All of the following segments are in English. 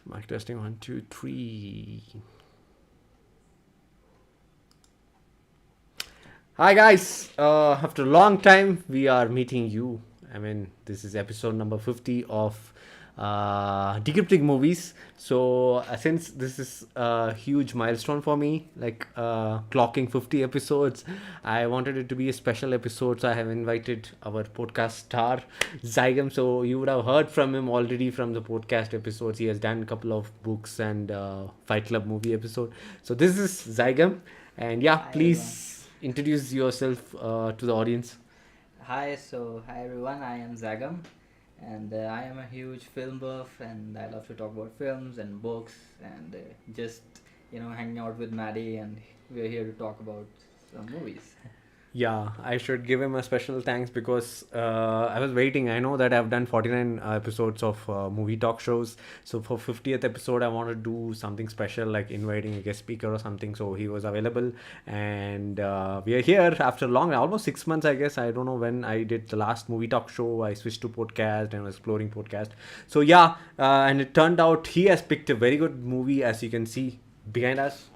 Mic testing 1, 2, 3. Hi guys. After a long time, we are meeting you. I mean, this is episode number 50 of Decrypting movies. So since this is a huge milestone for me, like clocking 50 episodes, I wanted it to be a special episode. So I have invited our podcast star Zaigam. So you would have heard from him already from the podcast episodes. He has done a couple of books and Fight Club movie episode. So this is Zaigam, and yeah, Hi everyone. please introduce yourself to the audience. Hi everyone. I am Zaigam, and I am a huge film buff, and I love to talk about films and books, and just hanging out with Maddie, and we're here to talk about some movies. Yeah, I should give him a special thanks because I was waiting. I know that I've done 49 episodes of movie talk shows. So for 50th episode, I want to do something special like inviting a guest speaker or something. So he was available, and we are here after long, almost 6 months, I guess. I don't know when I did the last movie talk show. I switched to podcast and was exploring podcast. So yeah, and it turned out he has picked a very good movie, as you can see behind us.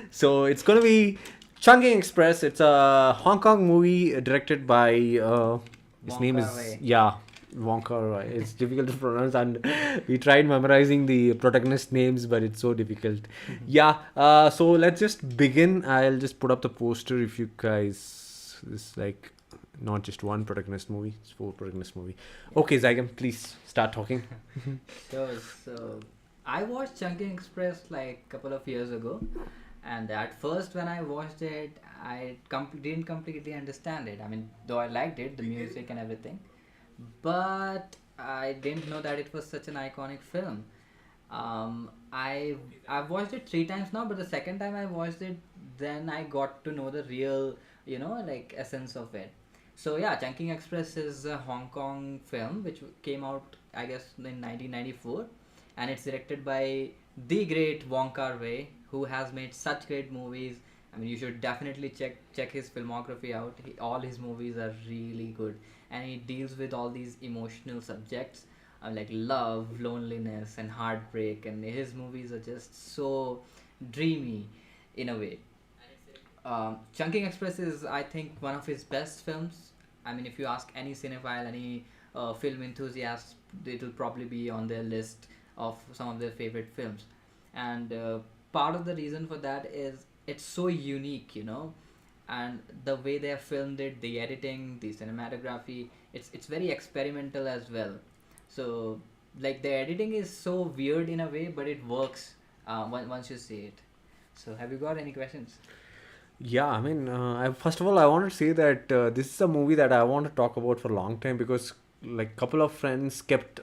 So it's gonna be Chungking Express. It's a Hong Kong movie directed by his name Wonka is, Wai. yeah, Wonka. It's difficult to pronounce, and we tried memorizing the protagonist names, but it's so difficult. Yeah. So let's just begin. I'll just put up the poster if you guys. It's like not just one protagonist movie. It's four protagonist movie. Yeah. Okay, Zygam, please start talking. Sure. So I watched Chungking Express like a couple of years ago, and at first when I watched it, I didn't completely understand it. I mean, though I liked it, the music and everything, but I didn't know that it was such an iconic film. I've watched it three times now, but the second time I watched it, then I got to know the real, like essence of it. So yeah, Chungking Express is a Hong Kong film which came out, I guess, in 1994, and it's directed by the great Wong Kar-wai, who has made such great movies. I mean, you should definitely check his filmography out. All his movies are really good, and he deals with all these emotional subjects, like love, loneliness, and heartbreak. And his movies are just so dreamy, in a way. Chunking Express is, I think, one of his best films. I mean, if you ask any cinephile, any film enthusiast, it will probably be on their list of some of their favorite films. And part of the reason for that is it's so unique, and the way they have filmed it, the editing, the cinematography, it's very experimental as well. So, like, the editing is so weird in a way, but it works once you see it. So, have you got any questions? Yeah, I mean, first of all, I want to say that this is a movie that I want to talk about for a long time because, like, couple of friends kept,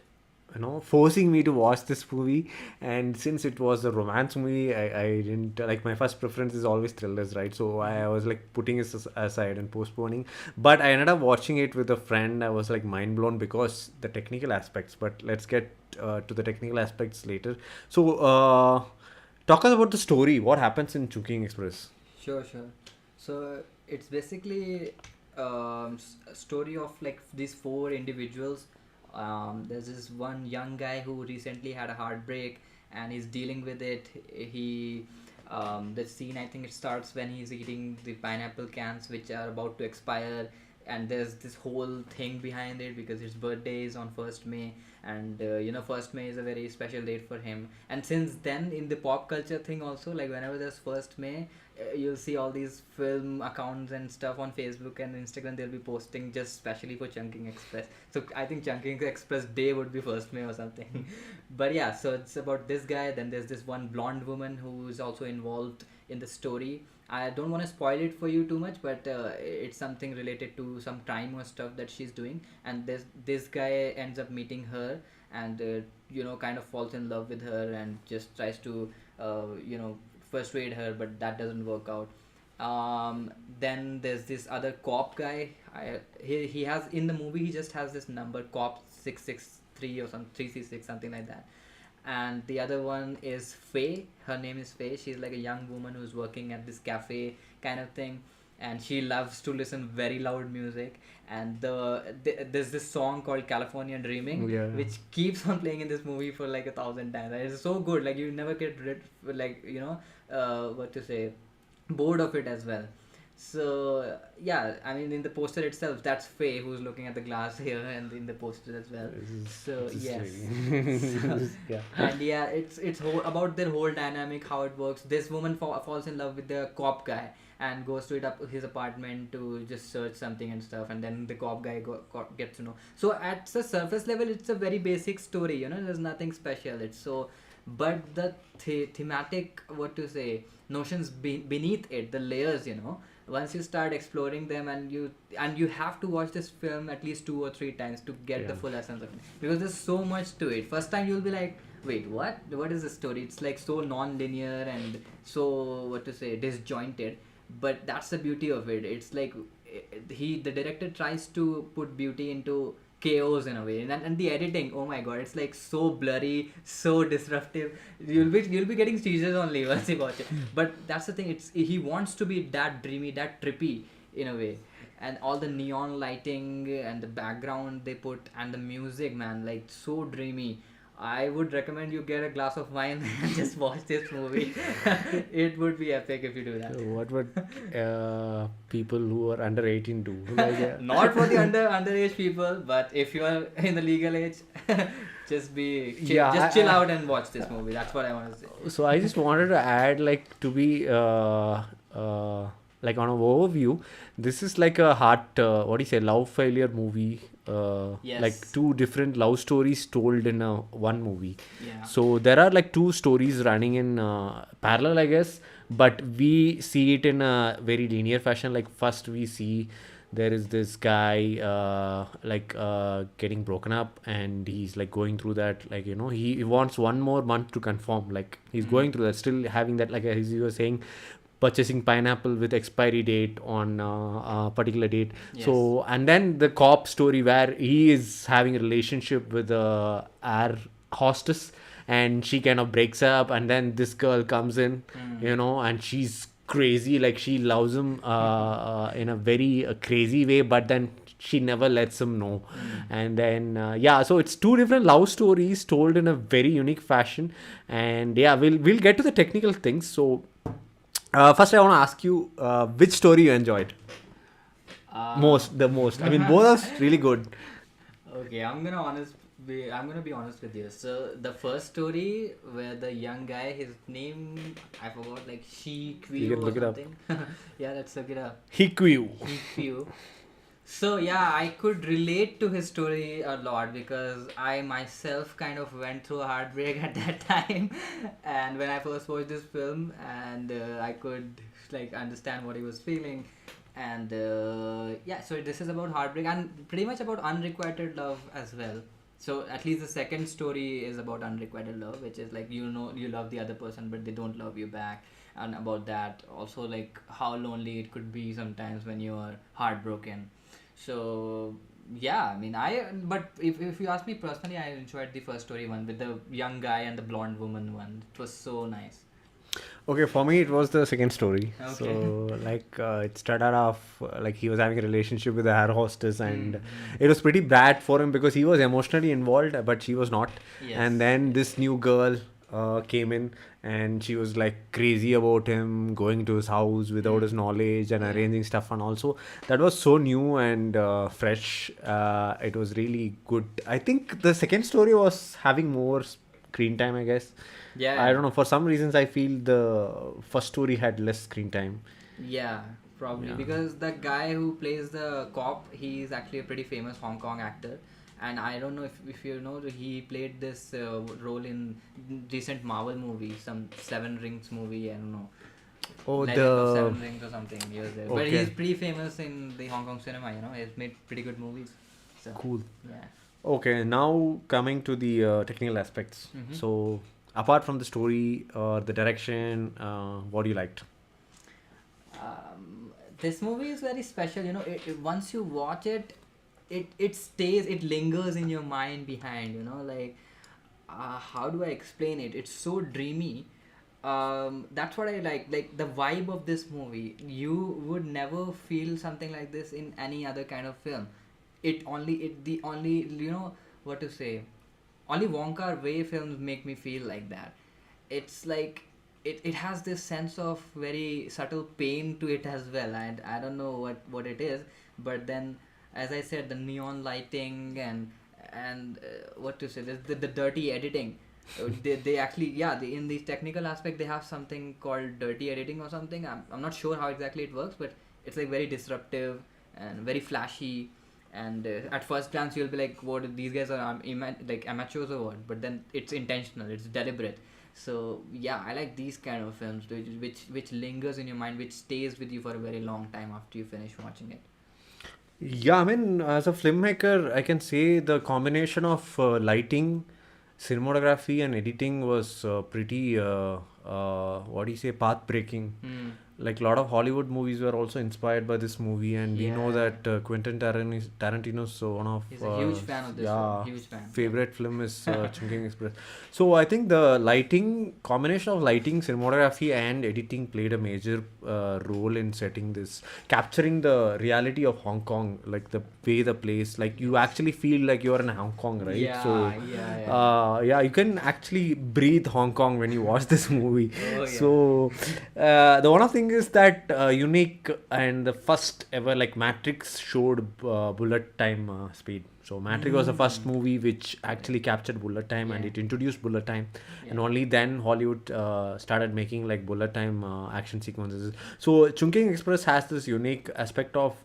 forcing me to watch this movie, and since it was a romance movie, I didn't like. My first preference is always thrillers, right? So I was like putting it aside and postponing, but I ended up watching it with a friend. I was like mind blown because the technical aspects. But let's get to the technical aspects later. So, talk us about the story. What happens in Chungking Express? Sure, sure. So it's basically a story of like these four individuals. There's this one young guy who recently had a heartbreak and he's dealing with it. The scene, I think it starts when he's eating the pineapple cans which are about to expire, and there's this whole thing behind it because his birthday is on 1st May, and 1st May is a very special date for him. And since then, in the pop culture thing also, like whenever there's 1st May, you'll see all these film accounts and stuff on Facebook and Instagram. They'll be posting just specially for Chunking Express. So I think Chunking Express Day would be 1st May or something. But yeah, so it's about this guy. Then there's this one blonde woman who is also involved in the story. I don't want to spoil it for you too much, but it's something related to some crime or stuff that she's doing. And this guy ends up meeting her, and kind of falls in love with her and just tries to persuade her, but that doesn't work out. Then there's this other cop guy. He has, in the movie, he just has this number, cop 663 or some 366, something like that. And the other one is Faye. Her name is Faye. She's like a young woman who's working at this cafe kind of thing. and she loves to listen very loud music. And there's this song called California Dreaming, Yeah. which keeps on playing in this movie for like 1,000 times. And it's so good, like you never get rid, like what to say, bored of it as well. So yeah, I mean, in the poster itself, that's Faye who's looking at the glass here, and in the poster as well. So This yes. lady. Yeah. And yeah, it's about their whole dynamic, how it works. This woman falls in love with the cop guy and goes to his apartment to just search something and stuff, and then the cop guy gets to know. So at the surface level, it's a very basic story, there's nothing special. It's so, but the thematic, what to say, notions beneath it, the layers, once you start exploring them, and you have to watch this film at least 2 or 3 times to get the Yeah. full essence of it, because there's so much to it. First time you'll be like, wait, what is the story? It's like so non-linear and so, what to say, disjointed, but that's the beauty of it. It's like the director tries to put beauty into chaos in a way, and the editing, oh my god, it's like so blurry, so disruptive. You'll be getting seizures only once you watch it. But that's the thing, he wants to be that dreamy, that trippy in a way. And all the neon lighting and the background they put, and the music, man, like so dreamy. I would recommend you get a glass of wine and just watch this movie. It would be epic if you do that. So what would people who are under 18 do? Like, Not for the underage people, but if you are in the legal age, just chill out and watch this movie. That's what I want to say. So I just wanted to add, like, to be like on an overview, this is like a what do you say, love failure movie. Yes. Like two different love stories told in one movie. Yeah. So there are like two stories running in parallel, I guess, but we see it in a very linear fashion. Like first we see there is this guy getting broken up, and he's like going through that, like, he wants one more month to conform, like he's going through that, still having that, like as you were saying, purchasing pineapple with expiry date on a particular date. Yes. So, and then the cop story where he is having a relationship with a air hostess, and she kind of breaks up, and then this girl comes in, and she's crazy, like she loves him in a very crazy way, but then she never lets him know. And then so it's two different love stories told in a very unique fashion. And yeah, we'll get to the technical things. So first I want to ask you which story you enjoyed the most. I mean, both are really good. Okay, I'm gonna be honest with you. So the first story where the young guy, his name I forgot, like You Shikwiu can or look it up. something. Yeah, let's look it up. Hikyu. Shikwiu. So yeah, I could relate to his story a lot, because I myself kind of went through a heartbreak at that time, and when I first watched this film, and I could like understand what he was feeling. And so this is about heartbreak and pretty much about unrequited love as well. So at least the second story is about unrequited love, which is like, you love the other person but they don't love you back, and about that also, like how lonely it could be sometimes when you are heartbroken. So yeah, I mean, but if you ask me personally, I enjoyed the first story one with the young guy and the blonde woman one. It was so nice. Okay, for me it was the second story. Okay. So it started off like he was having a relationship with the air hostess, and it was pretty bad for him because he was emotionally involved but she was not. Yes. And then this new girl came in, and she was like crazy about him, going to his house without his knowledge and arranging stuff. And also that was so new and fresh. It was really good. I think the second story was having more screen time, I guess. Yeah. I don't know, for some reasons I feel the first story had less screen time. Yeah, probably. Yeah. Because the guy who plays the cop, he's actually a pretty famous Hong Kong actor. And I don't know if you know, he played this role in recent Marvel movie, some Seven Rings movie, I don't know. Oh, Legend of Seven Rings or something. He was there. But Okay. he's pretty famous in the Hong Kong cinema, He's made pretty good movies. So, Cool. yeah. Okay, now coming to the technical aspects. Mhm. So apart from the story or the direction, what do you liked? This movie is very special, once you watch it, it stays, it lingers in your mind behind, how do I explain it? It's so dreamy, That's what I like the vibe of this movie. You would never feel something like this in any other kind of film. It the only, you know what to say, only Wonka Wai films make me feel like that. It's like it has this sense of very subtle pain to it as well. I don't know what it is, but then, as I said, the neon lighting and what to say, the dirty editing. They actually, yeah, in the technical aspect they have something called dirty editing or something. I'm not sure how exactly it works, but it's like very disruptive and very flashy. And at first glance you'll be like, what, these guys are like amateurs or what? But then it's intentional, it's deliberate. So yeah, I like these kind of films which lingers in your mind, which stays with you for a very long time after you finish watching it. Yeah, I mean, as a filmmaker, I can say the combination of lighting, cinematography, and editing was pretty, what do you say, path breaking. Hmm. Like a lot of Hollywood movies were also inspired by this movie, and we know Yeah. that Quentin Tarantino's one of He's a huge fan of this film. yeah, Huge fan. Yeah. favorite film is Chungking Express. So I think the lighting combination of lighting, cinematography, and editing played a major role in setting this, capturing the reality of Hong Kong, like the way the place, like you actually feel like you're in Hong Kong, right? Yeah, So yeah. yeah, you can actually breathe Hong Kong when you watch this movie. Oh yeah. So the one of thing is that unique and the first ever, like Matrix showed bullet time speed. So Matrix was the first movie which actually captured bullet time, and Yeah. it introduced bullet time, and Yeah. only then Hollywood started making like bullet time action sequences. So Chungking Express has this unique aspect of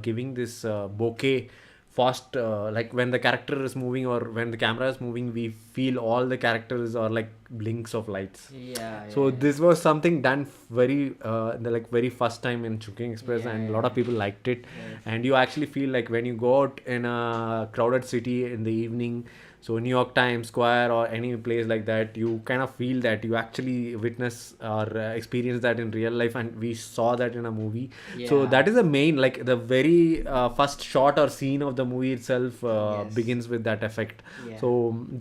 giving this bokeh fast, like when the character is moving or when the camera is moving, we feel all the characters are like blinks of lights. Yeah, So yeah, this was something done very the like very first time in Chungking Express, yeah, and a yeah. lot of people liked it. Right. And you actually feel like when you go out in a crowded city in the evening, so New York Times Square or any place like that, you kind of feel that you actually witness or experience that in real life, and we saw that in a movie. So Yeah. that is the main, like the very first shot or scene of the movie itself Yes. begins with that effect. Yeah. So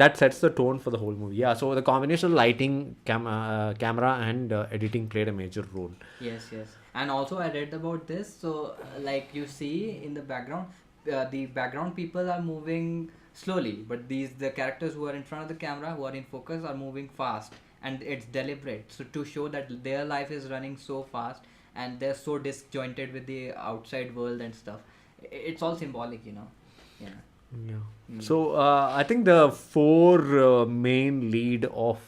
that sets the tone for the whole movie. Yeah. So the combination of lighting, camera, and editing played a major role. Yes, yes. And also I read about this. So like you see in the background, the background people are moving slowly, but the characters who are in front of the camera, who are in focus, are moving fast, and it's deliberate. So to show that their life is running so fast and they're so disjointed with the outside world and stuff. It's all symbolic, you know. Yeah. Yeah. Mm. So I think the four main lead of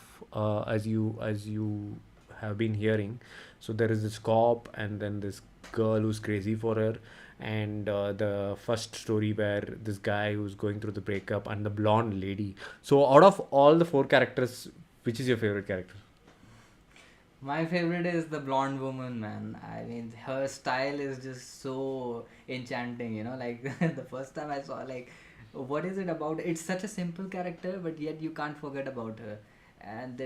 as you have been hearing. So there is this cop, and then this girl who's crazy for her, and the first story where this guy who's going through the breakup, and the blonde lady. So out of all the four characters, which is your favorite character? My favorite is the blonde woman, man. I mean, her style is just so enchanting, you know. Like the first time I saw, like, what is it about? It's such a simple character, but yet you can't forget about her. And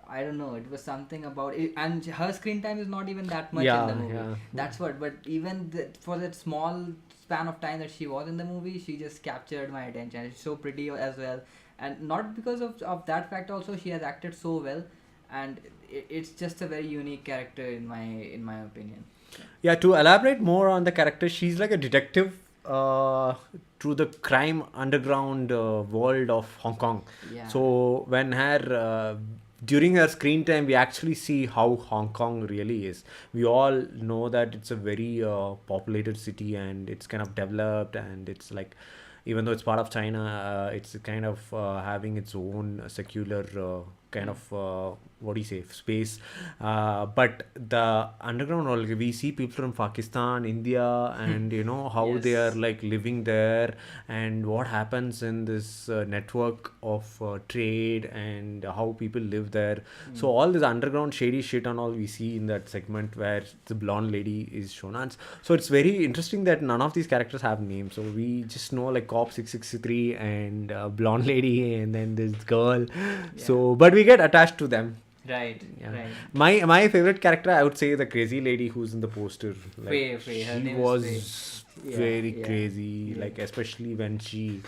I don't know, it was something about it. And her screen time is not even that much in the Yeah, movie. yeah. That's what. But even for that small span of time that she was in the movie, she just captured my attention. She's so pretty as well, and not because of that fact. Also, she has acted so well, and it's just a very unique character in my opinion. Yeah, to elaborate more on the character, she's like a detective through the crime underground world of Hong Kong. Yeah. So when during her screen time, we actually see how Hong Kong really is. We all know that it's a very populated city, and it's kind of developed, and it's like, even though it's part of China, it's kind of having its own secular kind of what do you say, space. But the underground world, we see people from Pakistan, India, and you know how they are Yes. like living there, and what happens in this network of trade, and how people live there. So all this underground shady shit and all we see in that segment where the blonde lady is shown. And so it's very interesting that none of these characters have names. So we just know like Cop 663 and blonde lady, and then this girl. So but we get attached to them. Right. Yeah. Right. My favorite character, I would say, the crazy lady who's in the poster. Like, Faye. Her she name was is Faye. Yeah, very yeah, crazy. yeah. Like especially when she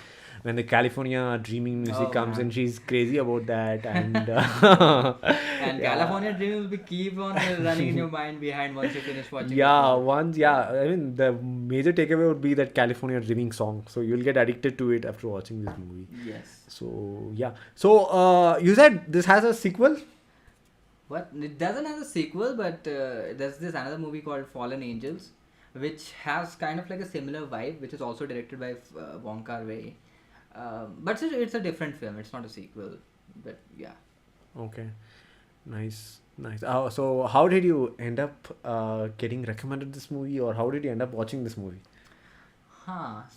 when the California Dreaming music Oh, comes man. in, she's crazy about that. And And yeah. California Dreaming will be keep on running in your mind behind once you finish watching the Yeah, film. once, yeah. I mean, the major takeaway would be that California Dreaming song. So you'll get addicted to it after watching this movie. Yes. So yeah. So you said this has a sequel? What? It doesn't have a sequel, but there's this another movie called Fallen Angels, which has kind of like a similar vibe, which is also directed by Wong Kar-wai. But it's a different film. It's not a sequel. But yeah. Okay. Nice, nice. So how did you end up getting recommended this movie, or how did you end up watching this movie?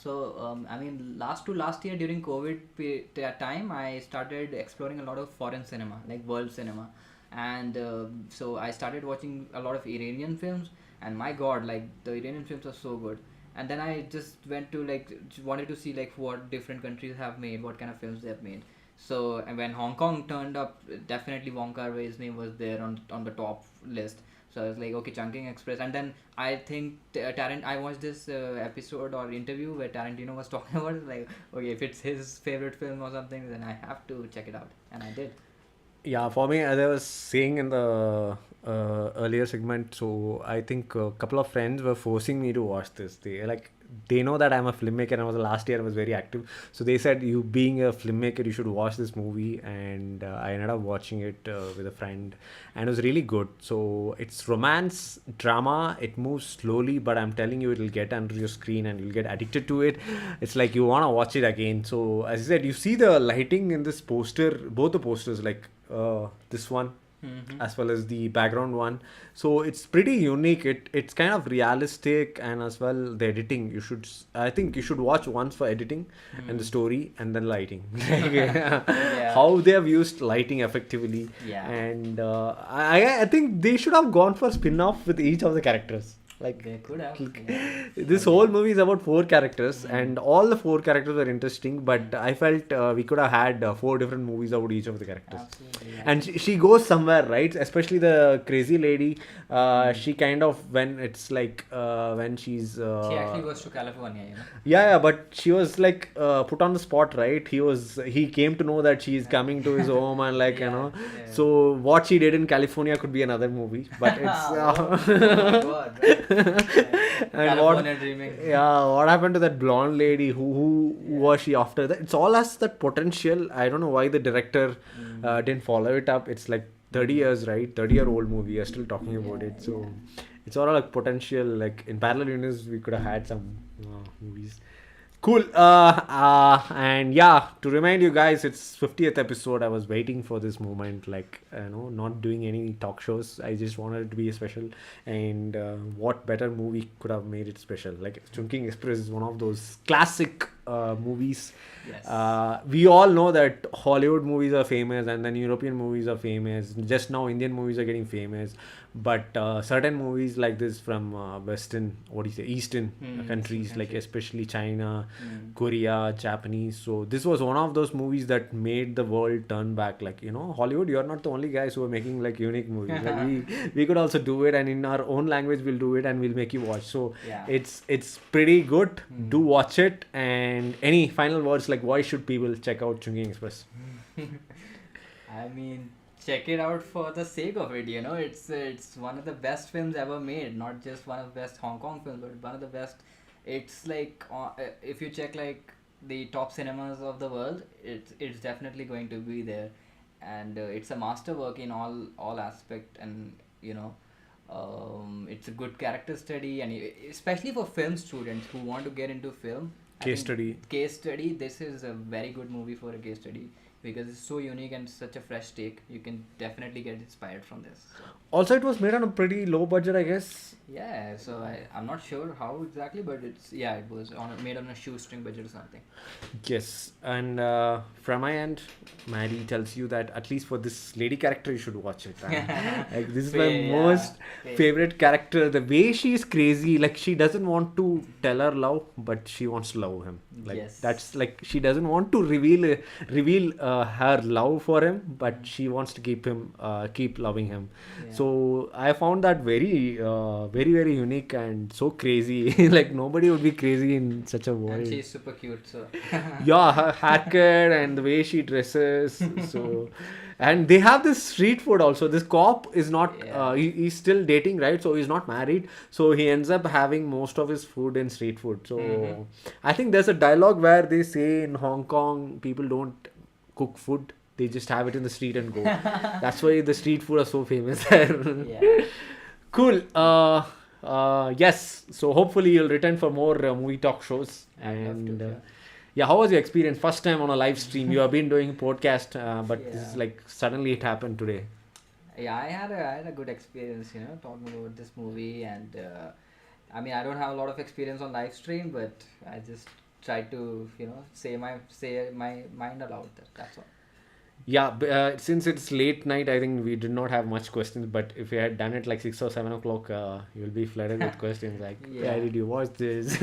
So I mean, last year during COVID time, I started exploring a lot of foreign cinema, like world cinema, and so I started watching a lot of Iranian films, and my God, like the Iranian films are so good. And then I just went to wanted to see like what different countries have made, what kind of films they have made. So and when Hong Kong turned up, definitely Wong Kar-wai's name was there on the top list. So I was like, okay, Chungking Express. And then I think I watched this episode or interview where Tarantino was talking about it. Like, okay, if it's his favorite film or something, then I have to check it out. And I did. Yeah, for me, as I was saying in the earlier segment, so I think a couple of friends were forcing me to watch this. They know that I'm a filmmaker, and last year I was very active. So they said, you being a filmmaker, you should watch this movie. And I ended up watching it with a friend, and it was really good. So it's romance, drama, it moves slowly, but I'm telling you, it'll get under your screen and you'll get addicted to it. It's like you want to watch it again. So as I said, you see the lighting in this poster, both the posters, like this one as well as the background one. So it's pretty unique. It's kind of realistic, and as well the editing. I think you should watch once for editing and the story, and then lighting. Yeah. How they have used lighting effectively. Yeah. And I think they should have gone for spin-off with each of the characters. Like, They could have. Yeah. this whole movie is about 4 characters, and all the 4 characters are interesting, but I felt we could have had 4 different movies about each of the characters. Absolutely. Yeah. And she goes somewhere, right? Especially the crazy lady. She kind of, when it's like when she's She actually goes to California, you know. yeah, but she was like put on the spot, right? He came to know that she's coming to his home, and like, Yeah. so what she did in California could be another movie, but it's Oh my God. Right. and California Dreaming. what happened to that blonde lady? Who was she after that? It's all has that potential. I don't know why the director didn't follow it up. It's like 30 years, right? 30-year-old movie. You're still talking about it. So it's all like potential. Like in parallel universe, we could have had some movies. Cool. And yeah, to remind you guys, it's 50th episode. I was waiting for this moment, like, not doing any talk shows. I just wanted it to be special. And what better movie could have made it special? Like, Chungking Express is one of those classic movies. Yes. We all know that Hollywood movies are famous, and then European movies are famous. Just now, Indian movies are getting famous. But certain movies like this from Eastern countries, like especially China, Korea, Japanese. So this was one of those movies that made the world turn back. Like, Hollywood, you're not the only guys who are making like unique movies. Like, we could also do it, and in our own language we'll do it, and we'll make you watch. So Yeah. it's pretty good. Do watch it. And any final words, like, why should people check out Chungking Express? I mean, check it out for the sake of it. It's one of the best films ever made. Not just one of the best Hong Kong films, but one of the best. It's like if you check like the top cinemas of the world, it's definitely going to be there, and it's a masterwork in all aspect. And it's a good character study, and especially for film students who want to get into film. Case study. This is a very good movie for a case study, because it's so unique and such a fresh take. You can definitely get inspired from this. So, Also, it was made on a pretty low budget, I guess. yeah, so I'm not sure how exactly, but it was made on a shoestring budget or something. Yes, and from my end, Maddie tells you that at least for this lady character, you should watch it. Like, this is my most favorite character. The way she is crazy, like, she doesn't want to tell her love, but she wants to love love him. Like Yes. that's like she doesn't want to reveal her love for him, but she wants to keep loving him. Yeah. So I found that very unique and so crazy. Like nobody would be crazy in such a And world. she's super cute, so. Yeah, her haircut and the way she dresses. So, and they have this street food also. This cop is not. Yeah. He's still dating, right? So he's not married. So he ends up having most of his food in street food. So Mhm. I think there's a dialogue where they say in Hong Kong people don't cook food. They just have it in the street and go. That's why the street food are so famous there. Yeah. Cool. Yes. So hopefully you'll return for more movie talk shows. I'd love And to. Yeah. yeah, how was your experience? First time on a live stream. You have been doing podcast, but this is Yeah. like suddenly it happened today. Yeah, I had a good experience, talking about this movie, and I mean, I don't have a lot of experience on live stream, but I just tried to, say my mind aloud. That's all. Yeah, since it's late night, I think we did not have much questions. But if we had done it like 6 or 7 o'clock, you'll be flooded with questions like, Yeah. "Where did you watch this?"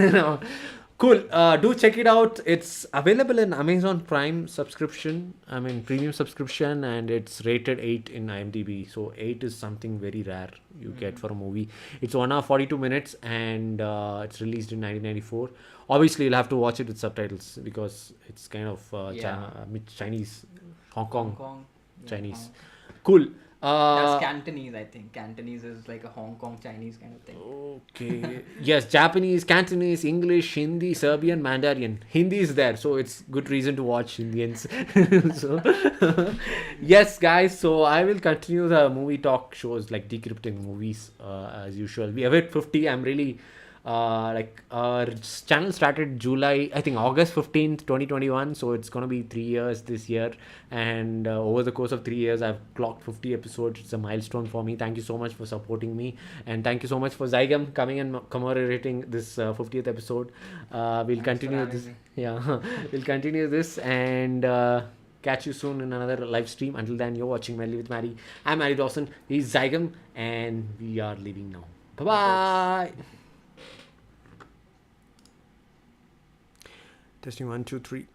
Cool. Do check it out. It's available in Amazon Prime subscription. I mean, premium subscription, and it's rated 8 in IMDb. So 8 is something very rare you get for a movie. It's 1 hour 42 minutes, and it's released in 1994. Obviously, you'll have to watch it with subtitles because it's kind of Chinese, Hong Kong. Yeah, Chinese. Cool. That's Cantonese, I think. Cantonese is like a Hong Kong Chinese kind of thing. Okay. Yes, Japanese, Cantonese, English, Hindi, Serbian, Mandarin. Hindi is there, so it's good reason to watch Indians. So, yes, guys. So I will continue the movie talk shows like Decrypting movies as usual. We have hit 50. I'm really like our channel started July, I think August 15th, 2021. So it's gonna be 3 years this year, and over the course of 3 years, I've clocked 50 episodes. It's a milestone for me. Thank you so much for supporting me, and thank you so much for Zaigam coming and commemorating this 50th episode. We'll Thanks for continue having this. me. Yeah, we'll continue this and. Catch you soon in another live stream. Until then, you're watching Medley with Maddie. I'm Maddie Dawson. He's Zaigam, and we are leaving now. Bye bye. Testing 1, 2, 3.